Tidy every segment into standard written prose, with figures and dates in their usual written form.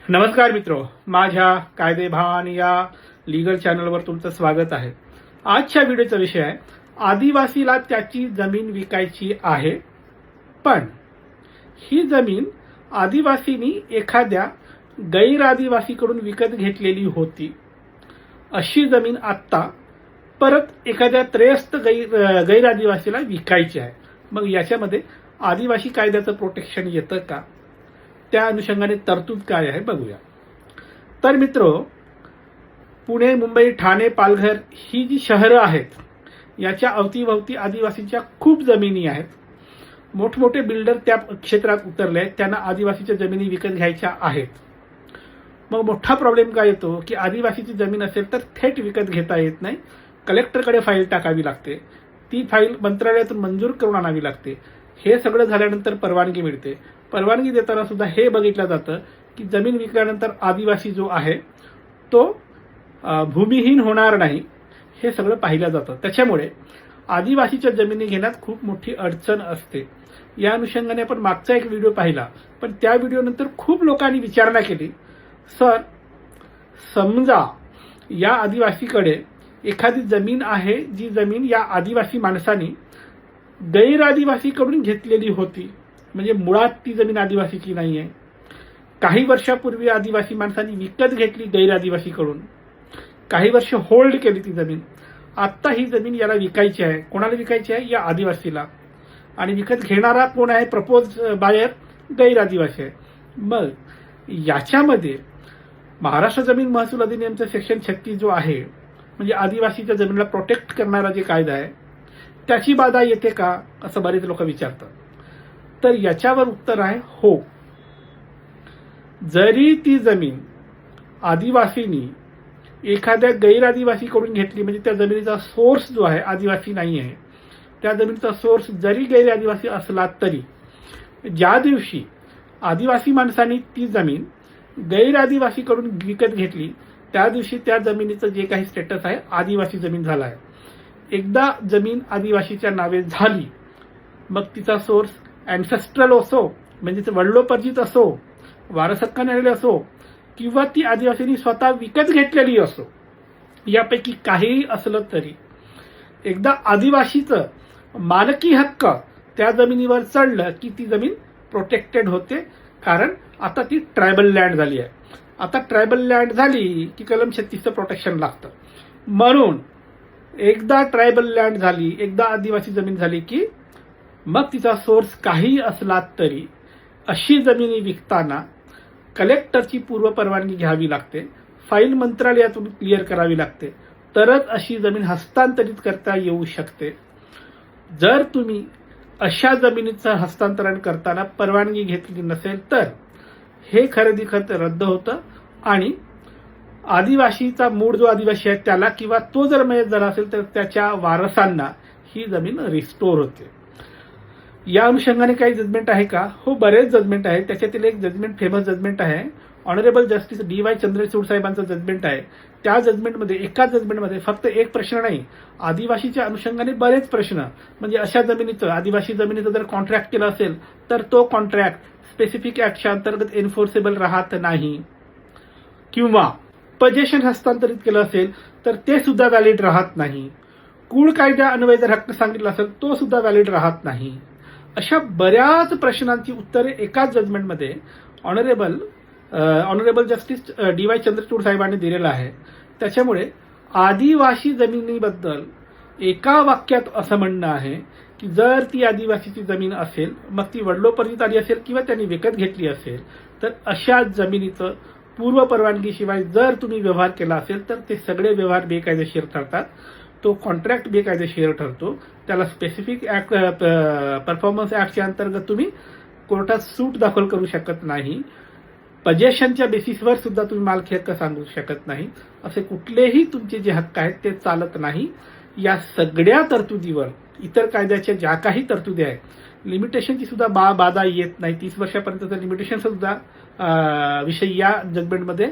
नमस्कार मित्रो, माझ्या कायदेभान या लीगल चॅनलवर तुमचं स्वागत आहे. आजच्या व्हिडिओचा विषय आहे आदिवासीला त्याची जमीन विकायची आहे, पण ही जमीन आदिवासींनी एखाद्या गैर आदिवासीकडून विकत घेतलेली होती. अशी जमीन आत्ता परत एखाद्या त्रयस्थ गैर आदिवासीला विकायची आहे. मग याच्यामध्ये आदिवासी कायद्याचं प्रोटेक्शन येतं का? त्या अनुषंगाने तरतूद काय आहे बघूया. तर मित्रो, पुणे, मुंबई, ठाणे, पालघर ही जी शहरं आहेत याच्या अवतीभवती आदिवासींच्या खूप जमिनी आहेत. मोठमोठे बिल्डर त्या क्षेत्रात उतरले आहेत, त्यांना आदिवासीच्या जमिनी विकत घ्यायच्या आहेत. मग मोठा प्रॉब्लेम काय येतो की आदिवासीची जमीन असेल तर थेट विकत घेता येत नाही. कलेक्टरकडे फाईल टाकावी लागते, ती फाईल मंत्रालयातून मंजूर करून आणावी लागते. हे सगळं झाल्यानंतर परवानगी मिळते. परवानगी देताना सुद्धा हे बघितलं जातं की जमीन विकल्यानंतर आदिवासी जो आहे तो भूमिहीन होणार नाही, हे सगळं पाहिलं जातं. त्याच्यामुळे आदिवासीच्या जमिनी घेण्यात खूप मोठी अडचण असते. या अनुषंगाने आपण मागचा एक व्हिडिओ पाहिला, पण त्या व्हिडिओनंतर खूप लोकांनी विचारणा केली, सर समजा या आदिवासीकडे एखादी जमीन आहे, जी जमीन या आदिवासी माणसांनी गैर आदिवासीकडून घेतलेली होती, म्हणजे मुळात ती जमीन आदिवासीची नाही आहे. काही वर्षापूर्वी आदिवासी माणसांनी विकत घेतली गैर आदिवासीकडून, काही वर्ष होल्ड केली ती जमीन. आत्ता ही जमीन याला विकायची आहे. कोणाला विकायची आहे? या आदिवासीला. आणि विकत घेणारा कोण आहे? प्रपोज बायर गैर आदिवासी आहे. मग याच्यामध्ये महाराष्ट्र जमीन महसूल अधिनियमचं सेक्शन 36 जो आहे, म्हणजे आदिवासीच्या जमिनीला प्रोटेक्ट करणारा जे कायदा आहे, त्याची बाधा येते का, असं बरेच लोक विचारतात. तर याच्यावर उत्तर आहे हो. जरी ती जमीन आदिवासींनी एखाद्या गैर आदिवासीकडून घेतली, म्हणजे त्या जमिनीचा सोर्स जो आहे आदिवासी नाही आहे, त्या जमिनीचा सोर्स जरी गैर आदिवासी असला तरी ज्या दिवशी आदिवासी माणसांनी ती जमीन गैर आदिवासीकडून विकत घेतली त्या दिवशी त्या जमिनीचं जे काही स्टेटस आहे आदिवासी जमीन झाला आहे. एकदा जमीन आदिवासीच्या नावे झाली, मग तिचा सोर्स अँसेस्ट्रल असो, म्हणजे वडिलोपार्जित असो, वारसहक्काने आलेले असो, किंवा ती आदिवासींनी स्वतः विकत घेतलेली असो, यापैकी काहीही असलं तरी एकदा आदिवासीचं मालकी हक्क त्या जमिनीवर चढलं की ती जमीन प्रोटेक्टेड होते. कारण आता ती ट्रायबल लँड झाली आहे. आता ट्रायबल लँड झाली की कलम 36चं प्रोटेक्शन लागतं. म्हणून एकदा ट्रायबल लँड झाली, एकदा आदिवासी जमीन झाली की मग तिचा सोर्स काही असला तरी अशी जमिनी विकताना कलेक्टरची पूर्व परवानगी घ्यावी लागते, फाईल मंत्रालयातून क्लिअर करावी लागते, तरच अशी जमीन हस्तांतरित करता येऊ शकते. जर तुम्ही अशा जमिनीचं हस्तांतरण करताना परवानगी घेतली नसेल तर हे खरेदी खत रद्द होतं आणि आदिवासीचा मूळ जो आदिवासी आहे त्याला, किंवा तो जर मयत झाला असेल तर त्याच्या वारसांना ही जमीन रिस्टोर होते. या अनुषंगाने काही जजमेंट आहे का? हो, बरेच जजमेंट आहे. त्याच्यातील एक जजमेंट, फेमस जजमेंट आहे, ऑनरेबल जस्टिस DY चंद्रचूड साहेबांचं जजमेंट आहे. त्या जजमेंटमध्ये, एका जजमेंटमध्ये फक्त एक प्रश्न नाही, आदिवासीच्या अनुषंगाने बरेच प्रश्न. म्हणजे अशा जमिनीचं, आदिवासी जमिनीचं जर कॉन्ट्रॅक्ट केलं असेल तर तो कॉन्ट्रॅक्ट स्पेसिफिक ऍक्टच्या अंतर्गत एन्फोर्सेबल राहत नाही, किंवा पजेशन हस्तांतरित केलं असेल तर ते सुद्धा व्हॅलिड राहत नाही. कुळ कायद्या अन्वये जर हक्क सांगितला असेल तो सुद्धा व्हॅलिड राहत नाही. अशा बऱ्याच प्रश्नांची उत्तरे एकाच जजमेंटमध्ये ऑनरेबल जस्टिस DY चंद्रचूड साहेबांनी दिलेलं आहे. त्याच्यामुळे आदिवासी जमिनीबद्दल एका वाक्यात असं म्हणणं आहे की जर ती आदिवासीची जमीन असेल, मग ती वडिलोपार्जित आली असेल किंवा त्यांनी विकत घेतली असेल, तर अशा जमिनीचं पूर्व परवानगीशिवाय जर तुम्ही व्यवहार केला असेल तर ते सगळे व्यवहार बेकायदेशीर ठरतात. तो कॉन्ट्रॅक्ट बेकायदेशीर ठरतो. त्याला स्पेसिफिक ऍक्ट, परफॉर्मन्स ऍक्टच्या अंतर्गत तुम्ही कोर्टात सूट दाखल करू शकत नाही. पजेशनच्या बेसिसवर सुद्धा तुम्ही मालकी हक्क सांगू शकत नाही. असे कुठलेही तुमचे जे हक्क आहेत ते चालत नाही. या सगळ्या तरतुदीवर इतर कायद्याच्या ज्या काही तरतुदी आहेत, लिमिटेशनची सुद्धा बाधा येत नाही. 30 वर्षापर्यंतचा लिमिटेशन सुद्धा विषय या जजमेंटमध्ये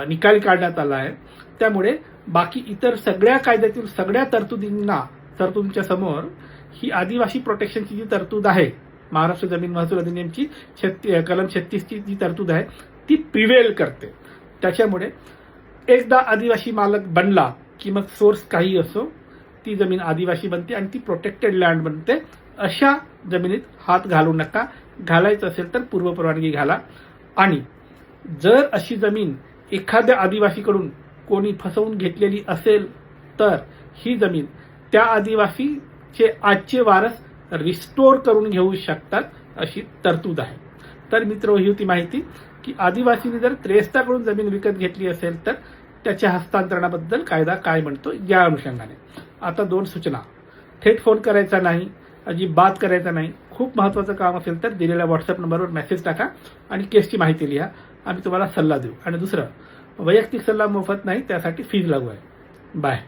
निकाल काढण्यात आला आहे. त्यामुळे बाकी इतर सगळ्या कायद्यातील सगळ्या तरतुदींच्या समोर ही आदिवासी प्रोटेक्शनची जी तरतूद आहे, महाराष्ट्र जमीन महसूल अधिनियमची कलम 36 ची जी तरतूद आहे ती प्रिवेल करते. त्याच्यामुळे एकदा आदिवासी मालक बनला की मग सोर्स काही असो ती जमीन आदिवासी बनते आणि ती प्रोटेक्टेड लँड बनते. अशा जमिनीत हात घालू नका. घालायचं असेल तर पूर्वपरवानगी घाला. आणि जर अशी जमीन एखाद्या आदिवासीकडून कोणी फसवून घेतलेली असेल तर ही जमीन त्या आदिवासीचे आजचे वारस रिस्टोर करून घेऊ शकतात अशी तरतूद आहे. तर मित्र, ही होती माहिती की आदिवासींनी जर त्रेस्ताकडून जमीन विकत घेतली असेल तर त्याच्या हस्तांतरणाबद्दल कायदा काय म्हणतो या अनुषंगाने. आता 2 सूचना. थेट फोन करायचा नाही, अजिबात करायचा नाही. खूप महत्त्वाचं काम असेल तर दिलेल्या व्हॉट्सअप नंबरवर मेसेज टाका आणि केसची माहिती लिहा. आम्ही तुम्हाला सल्ला देऊ. आणि दुसरं, वैयक्तिक सल्ला मोफत नाही, त्यासाठी फीज लागू आहे. बाय.